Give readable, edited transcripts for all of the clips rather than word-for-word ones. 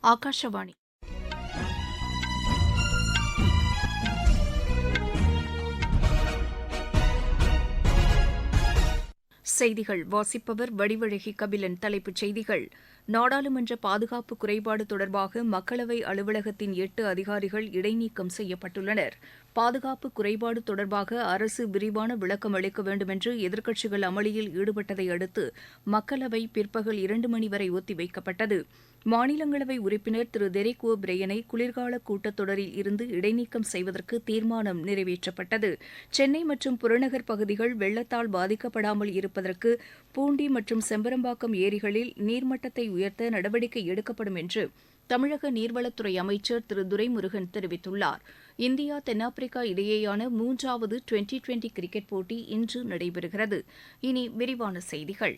ஆகாஷவாணி. செய்திகள் வாசிப்பவர் வடிவழகி கபிலன். தலைப்புச் செய்திகள்: நாடாளுமன்ற பாதுகாப்பு குறைபாடு தொடர்பாக மக்களவை அலுவலகத்தின் 8 அதிகாரிகள் இடைநீக்கம் செய்யப்பட்டுள்ளனர். பாதுகாப்பு குறைபாடு தொடர்பாக அரசு விரிவான விளக்கம் அளிக்க வேண்டுமென்று எதிர்க்கட்சிகள் அமளியில் ஈடுபட்டதை அடுத்து மக்களவை பிற்பகல் 2 மணி வரை ஒத்திவைக்கப்பட்டது. மாநிலங்களவை உறுப்பினர் திரு டெரிக் ஓ பிரையனை குளிர்கால கூட்டத்தொடரில் இருந்து இடைநீக்கம் செய்வதற்கு தீர்மானம் நிறைவேற்றப்பட்டது. சென்னை மற்றும் புறநகர் பகுதிகள் வெள்ளத்தால் பாதிக்கப்படாமல் இருப்பதற்கு பூண்டி மற்றும் செம்பரம்பாக்கம் ஏரிகளில் நீர்மட்டத்தை உயர்த்த நடவடிக்கை எடுக்கப்படும் என்று தமிழக நீர்வளத்துறை அமைச்சர் திரு துரைமுருகன் தெரிவித்துள்ளார். இந்தியா தென்னாப்பிரிக்கா இடையேயான 3வது டுவெண்டி கிரிக்கெட் போட்டி இன்று நடைபெறுகிறது. இனி விரிவான செய்திகள்.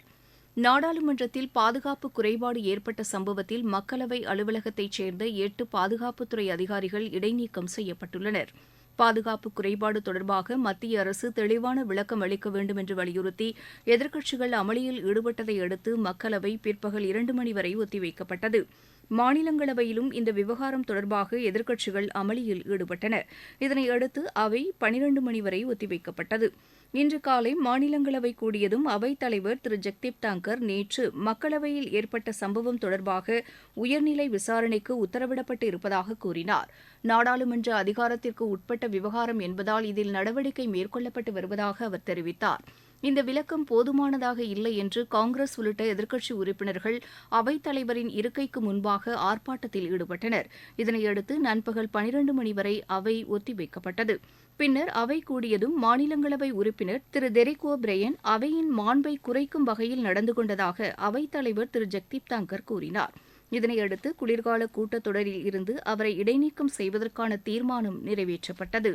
நாடாளுமன்றத்தில் பாதுகாப்பு குறைபாடு ஏற்பட்ட சம்பவத்தில் மக்களவை அலுவலகத்தைச் சேர்ந்த 8 பாதுகாப்புத்துறை அதிகாரிகள் இடைநீக்கம் செய்யப்பட்டுள்ளனர். பாதுகாப்பு குறைபாடு தொடர்பாக மத்திய அரசு தெளிவான விளக்கம் அளிக்க வேண்டும் என்று வலியுறுத்தி எதிர்க்கட்சிகள் அமளியில் ஈடுபட்டதை அடுத்து மக்களவை பிற்பகல் 2 மணி வரை ஒத்திவைக்கப்பட்டது. மாநிலங்களவையிலும் இந்த விவகாரம் தொடர்பாக எதிர்க்கட்சிகள் அமளியில் ஈடுபட்டன. இதனையடுத்து அவை 12 மணி வரை ஒத்திவைக்கப்பட்டது. இன்று காலை மாநிலங்களவை கூடியதும் அவைத் தலைவர் திரு ஜெக்தீப் தாங்கர் நேற்று மக்களவையில் ஏற்பட்ட சம்பவம் தொடர்பாக உயர்நிலை விசாரணைக்கு உத்தரவிடப்பட்டு இருப்பதாக கூறினார். நாடாளுமன்ற அதிகாரத்திற்கு உட்பட்ட விவகாரம் என்பதால் இதில் நடவடிக்கை மேற்கொள்ளப்பட்டு வருவதாக அவர் தெரிவித்தார். இந்த விளக்கம் போதுமானதாக இல்லை என்று காங்கிரஸ் உள்ளிட்ட எதிர்க்கட்சி உறுப்பினர்கள் அவைத் தலைவரின் இருக்கைக்கு முன்பாக ஆர்ப்பாட்டத்தில் ஈடுபட்டனர். இதனையடுத்து நண்பகல் 12 மணி வரை அவை ஒத்திவைக்கப்பட்டது. பின்னர் அவை கூடியதும் மாநிலங்களவை உறுப்பினர் திரு டெரிக் ஓ பிரையன் அவையின் மாண்பை குறைக்கும் வகையில் நடந்து கொண்டதாக அவைத் தலைவர் திரு ஜெக்தீப் தாங்கர் கூறினார். இதனையடுத்து குளிர்கால கூட்டத்தொடரில் இருந்து அவரை இடைநீக்கம் செய்வதற்கான தீர்மானம் நிறைவேற்றப்பட்டது.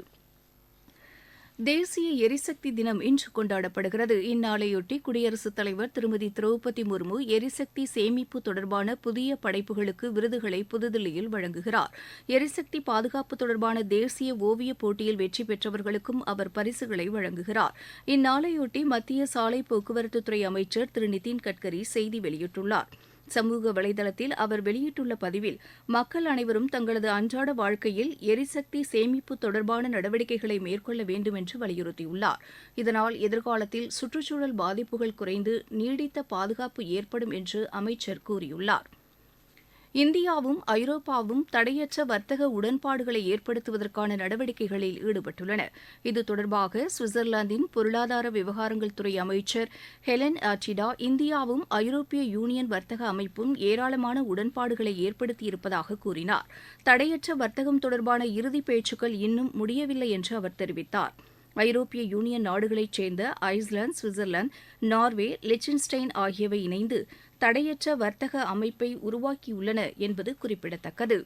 தேசிய எரிசக்தி தினம் இன்று கொண்டாடப்படுகிறது. இந்நாளையொட்டி குடியரசுத் தலைவர் திருமதி திரௌபதி முர்மு எரிசக்தி சேமிப்பு தொடர்பான புதிய படைப்புகளுக்கு விருதுகளை புதுதில்லியில் வழங்குகிறார். எரிசக்தி பாதுகாப்பு தொடர்பான தேசிய ஓவியப் போட்டியில் வெற்றி பெற்றவர்களுக்கும் அவர் பரிசுகளை வழங்குகிறார். இந்நாளையொட்டி மத்திய சாலை போக்குவரத்துத்துறை அமைச்சர் திரு நிதின் கட்கரி செய்தி வெளியிட்டுள்ளார். சமூக வலைதளத்தில் அவர் வெளியிட்டுள்ள பதிவில் மக்கள் அனைவரும் தங்களது அன்றாட வாழ்க்கையில் எரிசக்தி சேமிப்பு தொடர்பான நடவடிக்கைகளை மேற்கொள்ள வேண்டும் என்று வலியுறுத்தியுள்ளார். இதனால் எதிர்காலத்தில் சுற்றுச்சூழல் பாதிப்புகள் குறைந்து நீடித்த பாதுகாப்பு ஏற்படும் என்று அமைச்சர் கூறியுள்ளார். இந்தியாவும் ஐரோப்பாவும் தடையற்ற வர்த்தக உடன்பாடுகளை ஏற்படுத்துவதற்கான நடவடிக்கைகளில் ஈடுபட்டுள்ளன. இது தொடர்பாக சுவிட்சர்லாந்தின் பொருளாதார விவகாரங்கள் துறை அமைச்சர் ஹெலன் ஆட்டிடா இந்தியாவும் ஐரோப்பிய யூனியன் வர்த்தக அமைப்பும் ஏராளமான உடன்பாடுகளை ஏற்படுத்தியிருப்பதாக கூறினார். தடையற்ற வர்த்தகம் தொடர்பான இறுதிப் பேச்சுக்கள் இன்னும் முடியவில்லை என்று அவர் தெரிவித்தார். ஐரோப்பிய யூனியன் நாடுகளைச் சேர்ந்த ஐஸ்லாந்து, சுவிட்சர்லாந்து, நார்வே, லிechtenstein ஆகியவை இணைந்து தடையற்ற வர்த்தக அமைப்பை உருவாக்கியுள்ளன என்பது குறிப்பிடத்தக்கது.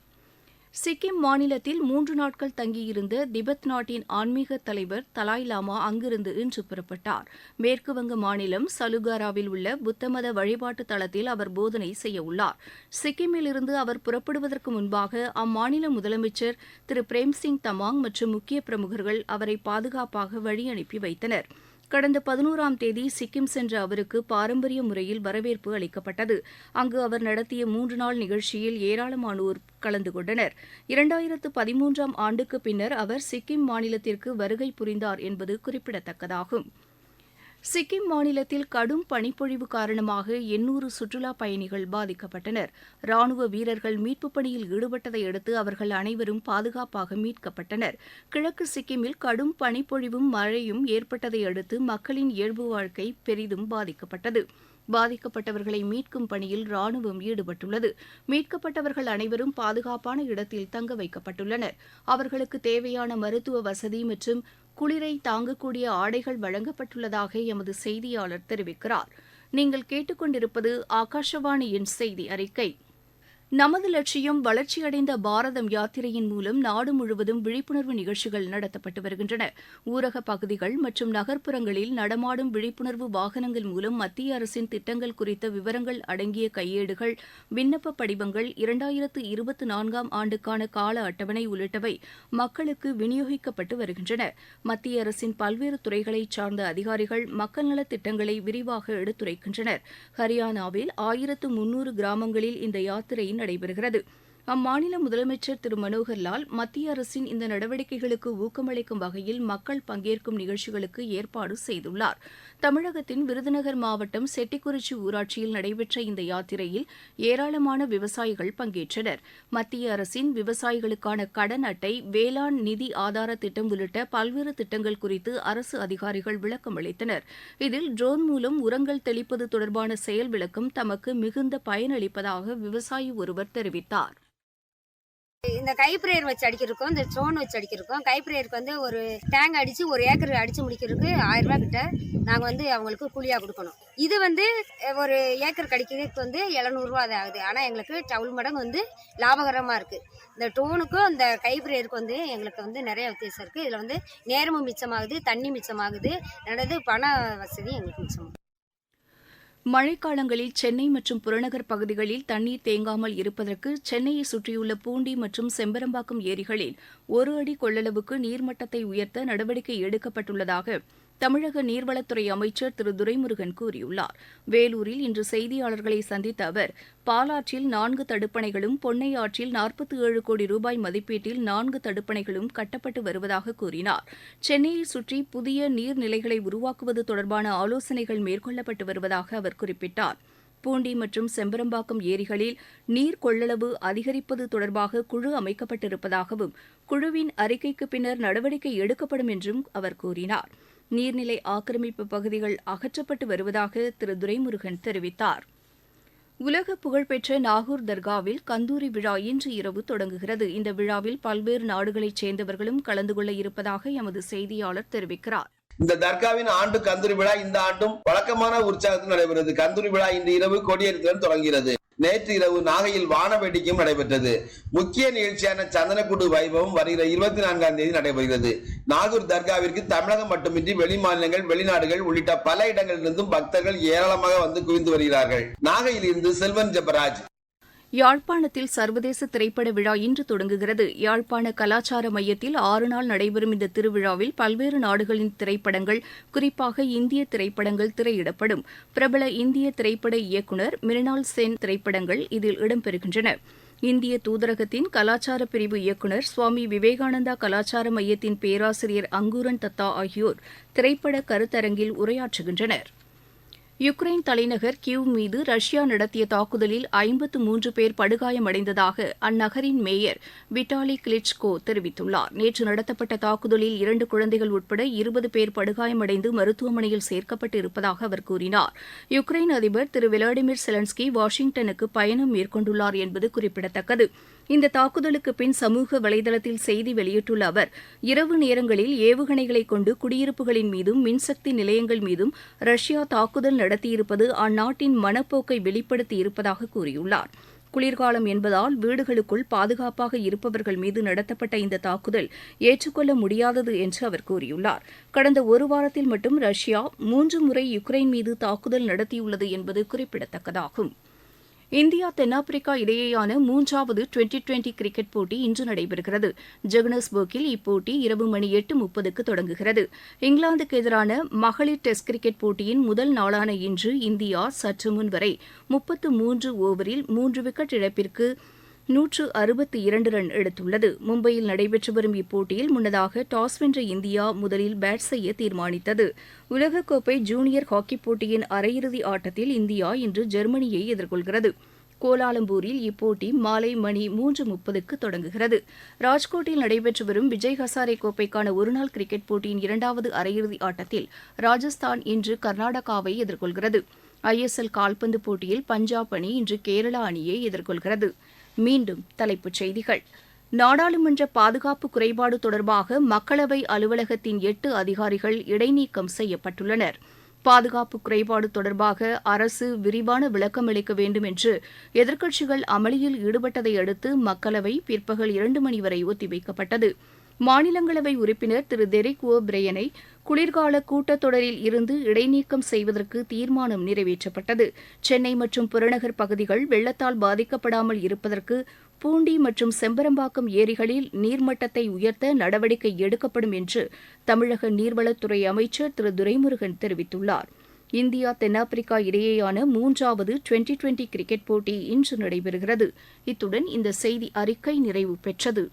சிக்கிம் மாநிலத்தில் 3 நாட்கள் தங்கியிருந்த திபெத் நாட்டின் ஆன்மீக தலைவர் தலாய் லாமா அங்கிருந்து இன்று புறப்பட்டார். மேற்குவங்க மாநிலம் சலுகாராவில் உள்ள புத்தமத வழிபாட்டு தலத்தில் அவர் போதனை செய்யவுள்ளார். சிக்கிமிலிருந்து அவர் புறப்படுவதற்கு முன்பாக அம்மாநில முதலமைச்சர் திரு பிரேம்சிங் தமாங் மற்றும் முக்கிய பிரமுகர்கள் அவரை பாதுகாப்பாக வழி அனுப்பி வைத்தனர். கடந்த 11ஆம் தேதி சிக்கிம் சென்ற அவருக்கு பாரம்பரிய முறையில் வரவேற்பு அளிக்கப்பட்டது. அங்கு அவர் நடத்திய 3 நாள் நிகழ்ச்சியில் ஏராளமானோர் கலந்து கொண்டனர். 2013ஆம் ஆண்டுக்கு பின்னர் அவர் சிக்கிம் மாநிலத்திற்கு வருகை புரிந்தார் என்பது குறிப்பிடத்தக்கதாகும். சிக்கிம் மாநிலத்தில் கடும் பனிப்பொழிவு காரணமாக 800 சுற்றுலாப் பயணிகள் பாதிக்கப்பட்டனர். ராணுவ வீரர்கள் மீட்புப் பணியில் ஈடுபட்டதை அடுத்து அவர்கள் அனைவரும் பாதுகாப்பாக மீட்கப்பட்டனர். கிழக்கு சிக்கிமில் கடும் பனிப்பொழிவும் மழையும் ஏற்பட்டதை அடுத்து மக்களின் இயல்பு வாழ்க்கை பெரிதும் பாதிக்கப்பட்டது. பாதிக்கப்பட்டவர்களை மீட்கும் பணியில் ராணுவம் ஈடுபட்டுள்ளது. மீட்கப்பட்டவர்கள் அனைவரும் பாதுகாப்பான இடத்தில் தங்க வைக்கப்பட்டுள்ளனர். அவர்களுக்கு தேவையான மருத்துவ வசதி மற்றும் குளிரை தாங்கக்கூடிய ஆடைகள் வழங்கப்பட்டுள்ளதாக எமது செய்தியாளர் தெரிவிக்கிறார். நீங்கள் கேட்டுக்கொண்டிருப்பது ஆகாஷவாணியின் செய்தி அறிக்கை. நமது லட்சியம் வளர்ச்சியடைந்த பாரதம் யாத்திரையின் மூலம் நாடு முழுவதும் விழிப்புணர்வு நிகழ்ச்சிகள் நடத்தப்பட்டு வருகின்றன. ஊரக பகுதிகள் மற்றும் நகர்ப்புறங்களில் நடமாடும் விழிப்புணர்வு வாகனங்கள் மூலம் மத்திய அரசின் திட்டங்கள் குறித்த விவரங்கள் அடங்கிய கையேடுகள், விண்ணப்ப படிவங்கள், 2024ஆம் ஆண்டுக்கான கால அட்டவணை உள்ளிட்டவை மக்களுக்கு விநியோகிக்கப்பட்டு வருகின்றன. மத்திய அரசின் பல்வேறு துறைகளைச் சார்ந்த அதிகாரிகள் மக்கள் நலத் திட்டங்களை விரிவாக எடுத்துரைக்கின்றனர். ஹரியானாவில் 1300 கிராமங்களில் இந்த யாத்திரை நடைபெறுகிறது. அம்மாநில முதலமைச்சர் திரு மனோகர்லால் மத்திய அரசின் இந்த நடவடிக்கைகளுக்கு ஊக்கமளிக்கும் வகையில் மக்கள் பங்கேற்கும் நிகழ்ச்சிகளுக்கு ஏற்பாடு செய்துள்ளார். தமிழகத்தின் விருதுநகர் மாவட்டம் செட்டிக்குறிச்சி ஊராட்சியில் நடைபெற்ற இந்த யாத்திரையில் ஏராளமான விவசாயிகள் பங்கேற்றனர். மத்திய அரசின் விவசாயிகளுக்கான கடன் அட்டை, வேளாண் நிதி ஆதார திட்டம் உள்ளிட்ட பல்வேறு திட்டங்கள் குறித்து அரசு அதிகாரிகள் விளக்கம் அளித்தனர். இதில் ட்ரோன் மூலம் உரங்கள் தெளிப்பது தொடர்பான செயல் விளக்கம் தமக்கு மிகுந்த பயனளிப்பதாக விவசாயி ஒருவர் தெரிவித்தார். இந்த கைப்ரேயர் வச்சு அடிக்கிறதுக்கும் இந்த ட்ரோன் வச்சு அடிக்கிறதுக்கும் கைப்ரேயருக்கு வந்து ஒரு டேங்க் அடிச்சு ஒரு ஏக்கர் அடிச்சு முடிக்கிறதுக்கு 1000 ரூபாய் கிட்ட நாங்க வந்து அவங்களுக்கு கூலியா கொடுக்கணும். இது வந்து ஒரு ஏக்கர் கடிக்கிறதுக்கு வந்து 700 ரூபாய் ஆகுது. ஆனா எங்களுக்கு டபுள் மடங்கு வந்து லாபகரமா இருக்கு. இந்த ட்ரோனுக்கும் இந்த கைப்ரேயருக்கு வந்து எங்களுக்கு வந்து நிறைய வித்தியாசம் இருக்கு. இதுல வந்து நேரமும் மிச்சமாகுது, தண்ணி மிச்சமாகுது, ரெண்டாவது பண வசதி எங்களுக்கு மிச்சமாகுது. மழைக்காலங்களில் சென்னை மற்றும் புறநகர் பகுதிகளில் தண்ணீர் தேங்காமல் இருப்பதற்கு சென்னையை சுற்றியுள்ள பூண்டி மற்றும் செம்பரம்பாக்கம் ஏரிகளில் 1 அடி கொள்ளளவுக்கு நீர்மட்டத்தை உயர்த்த நடவடிக்கை எடுக்கப்பட்டுள்ளதாக தமிழக நீர்வளத்துறை அமைச்சர் திரு துரைமுருகன் கூறியுள்ளார். வேலூரில் இன்று செய்தியாளர்களை சந்தித்த அவர், பாலாற்றில் 4 தடுப்பணைகளும், பொன்னை ஆற்றில் 47 கோடி ரூபாய் மதிப்பீட்டில் 4 தடுப்பணைகளும் கட்டப்பட்டு வருவதாக கூறினார். சென்னையை சுற்றி புதிய நீர்நிலைகளை உருவாக்குவது தொடர்பான ஆலோசனைகள் மேற்கொள்ளப்பட்டு வருவதாக அவர் குறிப்பிட்டார். பூண்டி மற்றும் செம்பரம்பாக்கம் ஏரிகளில் நீர் கொள்ளளவு அதிகரிப்பது தொடர்பாக குழு அமைக்கப்பட்டிருப்பதாகவும், குழுவின் அறிக்கைக்கு பின்னர் நடவடிக்கை எடுக்கப்படும் என்றும் அவர் கூறினார். நீர்நிலை ஆக்கிரமிப்பு பகுதிகள் அகற்றப்பட்டு வருவதாக திரு துரைமுருகன் தெரிவித்தார். உலக புகழ்பெற்ற நாகூர் தர்காவில் கந்தூரி விழா இன்று இரவு தொடங்குகிறது. இந்த விழாவில் பல்வேறு நாடுகளைச் சேர்ந்தவர்களும் கலந்து கொள்ள இருப்பதாக எமது செய்தியாளர் தெரிவிக்கிறார். இந்த தர்காவின் ஆண்டு கந்தூரி விழா இந்த ஆண்டும் வழக்கமான உற்சாகத்தில் நடைபெறுகிறது. கந்தூரி விழா இன்று இரவு கொடியேற்றத்துடன் தொடங்குகிறது. நேற்று இரவு நாகையில் வான வேடிக்கையும் நடைபெற்றது. முக்கிய நிகழ்ச்சியான சந்தனக்கூடு வைபவம் வருகிற 24ஆம் தேதி நடைபெறுகிறது. நாகூர் தர்காவிற்கு தமிழகம் மட்டுமின்றி வெளி மாநிலங்கள், வெளிநாடுகள் உள்ளிட்ட பல இடங்களிலிருந்தும் பக்தர்கள் ஏராளமாக வந்து குவிந்து வருகிறார்கள். நாகையில் இருந்து செல்வன் ஜெபராஜ். யாழ்ப்பாணத்தில் சர்வதேச திரைப்பட விழா இன்று தொடங்குகிறது. யாழ்ப்பாண கலாச்சார மையத்தில் 6 நாள் நடைபெறும் இந்த திருவிழாவில் பல்வேறு நாடுகளின் திரைப்படங்கள், குறிப்பாக இந்திய திரைப்படங்கள் திரையிடப்படும். பிரபல இந்திய திரைப்பட இயக்குநர் மிருனால் சென் திரைப்படங்கள் இதில் இடம்பெறுகின்றன. இந்திய தூதரகத்தின் கலாச்சார பிரிவு இயக்குநர் சுவாமி விவேகானந்தா கலாச்சார மையத்தின் பேராசிரியர் அங்கூரன் தத்தா ஆகியோர் திரைப்பட கருத்தரங்கில் உரையாற்றுகின்றனர். யுக்ரைன் தலைநகர் கியூவ் மீது ரஷ்யா நடத்திய தாக்குதலில் 53 பேர் படுகாயமடைந்ததாக அந்நகரின் மேயர் விட்டாலி கிளிச்கோ தெரிவித்துள்ளார். நேற்று நடத்தப்பட்ட தாக்குதலில் 2 குழந்தைகள் உட்பட 20 பேர் படுகாயமடைந்து மருத்துவமனையில் சேர்க்கப்பட்டு இருப்பதாக அவர் கூறினார். யுக்ரைன் அதிபர் திரு விளாடிமிர் செலன்ஸ்கி வாஷிங்டனுக்கு பயணம் மேற்கொண்டுள்ளார் என்பது குறிப்பிடத்தக்கது. இந்த தாக்குதலுக்கு பின் சமூக வலைதளத்தில் செய்தி வெளியிட்டுள்ள அவர், இரவு நேரங்களில் ஏவுகணைகளை கொண்டு குடியிருப்புகளின் மீதும் மின்சக்தி நிலையங்கள் மீதும் ரஷ்யா தாக்குதல் நடத்தியிருப்பது அந்நாட்டின் மனப்போக்கை வெளிப்படுத்தி இருப்பதாக கூறியுள்ளார். குளிர்காலம் என்பதால் வீடுகளுக்குள் பாதுகாப்பாக இருப்பவர்கள் மீது நடத்தப்பட்ட இந்த தாக்குதல் ஏற்றுக்கொள்ள முடியாதது என்று அவர் கூறியுள்ளார். கடந்த ஒரு வாரத்தில் மட்டும் ரஷ்யா 3 முறை யுக்ரைன் மீது தாக்குதல் நடத்தியுள்ளது என்பது குறிப்பிடத்தக்கதாகும். இந்தியா தென்னாப்பிரிக்கா இடையேயான 3வது டுவெண்டி கிரிக்கெட் போட்டி இன்று நடைபெறுகிறது. ஜோகன்னஸ்பர்கில் இப்போட்டி இரவு மணி 8:30க்கு தொடங்குகிறது. இங்கிலாந்துக்கு எதிரான மகளிர் டெஸ்ட் கிரிக்கெட் போட்டியின் முதல் நாளான இன்று இந்தியா சற்று முன் வரை 33 ஓவரில் 3 விக்கெட் இழப்பிற்கு 162 ரன் எடுத்துள்ளது. மும்பையில் நடைபெற்று வரும் இப்போட்டியில் முன்னதாக டாஸ் வென்ற இந்தியா முதலில் பேட் செய்ய தீர்மானித்தது. உலகக்கோப்பை ஜூனியர் ஹாக்கிப் போட்டியின் அரையிறுதி ஆட்டத்தில் இந்தியா இன்று ஜெர்மனியை எதிர்கொள்கிறது. கோலாலம்பூரில் இப்போட்டி மாலை மணி 3:30க்கு தொடங்குகிறது. ராஜ்கோட்டில் நடைபெற்று வரும் விஜய் ஹசாரே கோப்பைக்கான ஒருநாள் கிரிக்கெட் போட்டியின் 2வது அரையிறுதி ஆட்டத்தில் ராஜஸ்தான் இன்று கர்நாடகாவை எதிர்கொள்கிறது. ISL கால்பந்து போட்டியில் பஞ்சாப் அணி இன்று கேரளா அணியை எதிர்கொள்கிறது. மீண்டும் தலைப்புச் செய்திகள். நாடாளுமன்ற பாதுகாப்பு குறைபாடு தொடர்பாக மக்களவை அலுவலகத்தின் 8 அதிகாரிகள் இடைநீக்கம் செய்யப்பட்டுள்ளனர். பாதுகாப்பு குறைபாடு தொடர்பாக அரசு விரிவான விளக்கம் அளிக்க வேண்டும் என்று எதிர்க்கட்சிகள் அமளியில் ஈடுபட்டதை அடுத்து மக்களவை பிற்பகல் 2 மணி வரை ஒத்திவைக்கப்பட்டது. மாநிலங்களவை உறுப்பினர் திரு டெரிக் ஓ பிரையனை குளிர்கால கூட்டத்தொடரில் இருந்து இடைநீக்கம் செய்வதற்கு தீர்மானம் நிறைவேற்றப்பட்டது. சென்னை மற்றும் புறநகர் பகுதிகள் வெள்ளத்தால் பாதிக்கப்படாமல் இருப்பதற்கு பூண்டி மற்றும் செம்பரம்பாக்கம் ஏரிகளில் நீர்மட்டத்தை உயர்த்த நடவடிக்கை எடுக்கப்படும் என்று தமிழக நீர்வளத்துறை அமைச்சர் திரு துரைமுருகன் தெரிவித்துள்ளார். இந்தியா தென்னாப்பிரிக்கா இடையேயான 3வது டுவெண்டி கிரிக்கெட் போட்டி இன்று நடைபெறுகிறது. இத்துடன் இந்த செய்தி அறிக்கை நிறைவு பெற்றது.